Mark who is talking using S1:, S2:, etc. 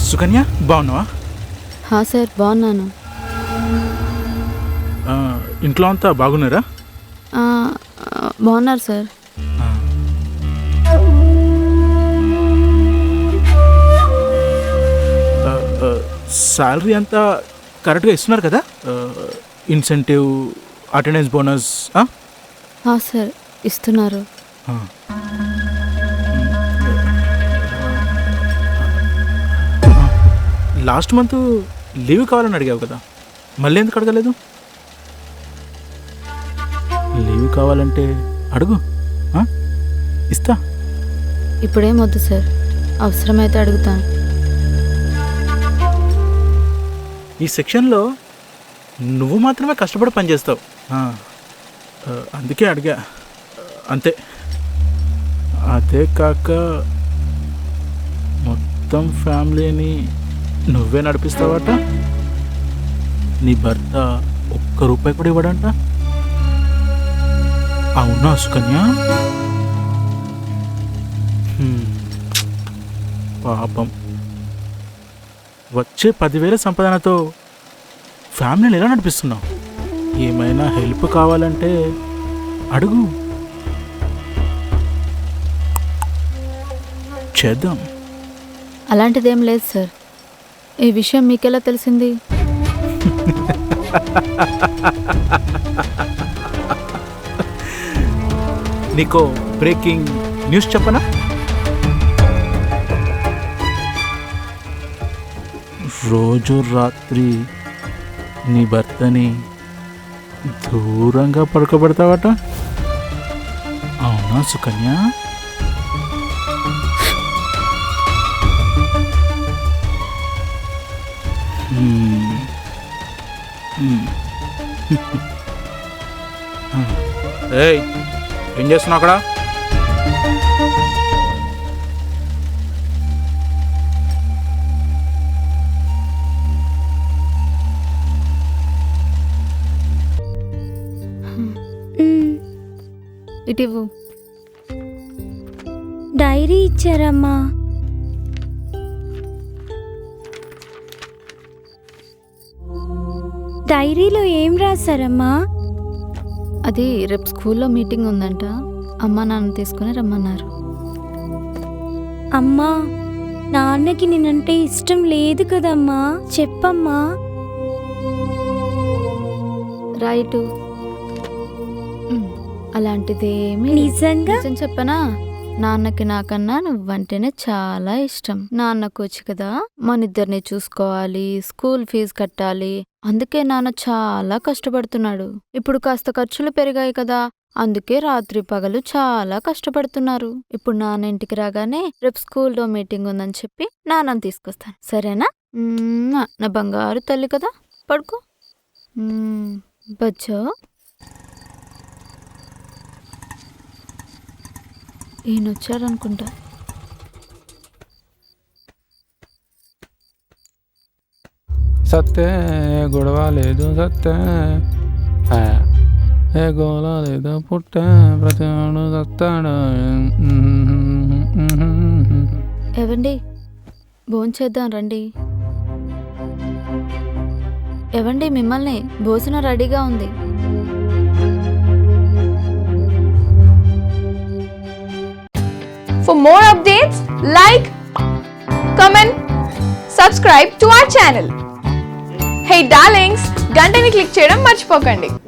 S1: సుకన్య బాగున్నావా?
S2: సార్ బాగున్నాను.
S1: ఇంట్లో అంతా బాగున్నారా?
S2: బాగున్నారు సార్.
S1: శాలరీ అంతా కరెక్ట్గా ఇస్తున్నారు కదా? Incentive, attendance bonus?
S2: సార్ ఇస్తున్నారు.
S1: లాస్ట్ మంత్ లీవ్ కావాలని అడిగావు కదా, మళ్ళీ ఎందుకు అడగలేదు? లీవ్ కావాలంటే అడుగు, ఇస్తా.
S2: ఇప్పుడేం వద్దు సార్, అవసరమైతే అడుగుతాను.
S1: ఈ సెక్షన్లో నువ్వు మాత్రమే కష్టపడి పనిచేస్తావు, అందుకే అడిగా అంతే. అదే కాక మొత్తం ఫ్యామిలీని నువ్వే నడిపిస్తావట. నీ భర్త ఒక్క రూపాయి కూడా ఇవ్వడంట. అవునా సుకన్య? పాపం. వచ్చే 10,000 సంపాదనతో ఫ్యామిలీని ఎలా నడిపిస్తున్నావు? ఏమైనా హెల్ప్ కావాలంటే అడుగు, చేద్దాం.
S2: అలాంటిదేం లేదు సార్. ఈ విషయం మీకెలా తెలిసింది?
S1: నీకో బ్రేకింగ్ న్యూస్ చెప్పనా? రోజు రాత్రి నీ భర్తని దూరంగా పడుకోబెడతావట. అవునా సుకన్య? ఏయ్, ఏం చేస్తున్నావు అక్కడ?
S2: ఇటివ్వు.
S3: డైరీ ఇచ్చారమ్మా. డైరీలో ఏం రాశారమ్మా?
S2: అది రేపు స్కూల్లో మీటింగ్ ఉందంట, అమ్మా నాన్న తీసుకుని రమ్మన్నారు.
S3: అమ్మా, నాన్నకి నేనంటే ఇష్టం లేదు కదమ్మా, చెప్పమ్మా.
S2: రైటు. అలాంటిదేమీ
S3: నిజంగా
S2: నిజం చెప్పనా? నాన్నకి నాకన్నా నువ్వంటేనే చాలా ఇష్టం. నాన్నకు వచ్చి కదా మనిద్దరిని చూసుకోవాలి, స్కూల్ ఫీజు కట్టాలి. అందుకే నాన్న చాలా కష్టపడుతున్నాడు. ఇప్పుడు కాస్త ఖర్చులు పెరిగాయి కదా, అందుకే రాత్రి పగలు చాలా కష్టపడుతున్నారు. ఇప్పుడు నాన్న ఇంటికి రాగానే రేపు స్కూల్లో మీటింగ్ ఉందని చెప్పి నాన్నని తీసుకొస్తాను, సరేనా? నా బంగారు తల్లి కదా, పడుకో బచ్చో. ఈయనొచ్చారనుకుంటా.
S4: సత్తే గొడవ లేదు, సత్తే ఏ గోళ లేదు, పుట్టే ప్రతివాడు సత్తాడు.
S2: ఎవండి, భోంచేద్దాం రండి. ఎవండి, మిమ్మల్ని భోజనం రెడీగా ఉంది.
S5: For more updates, like, comment, subscribe to our channel. Hey darlings, గంటని click చేయడం మర్చిపోకండి.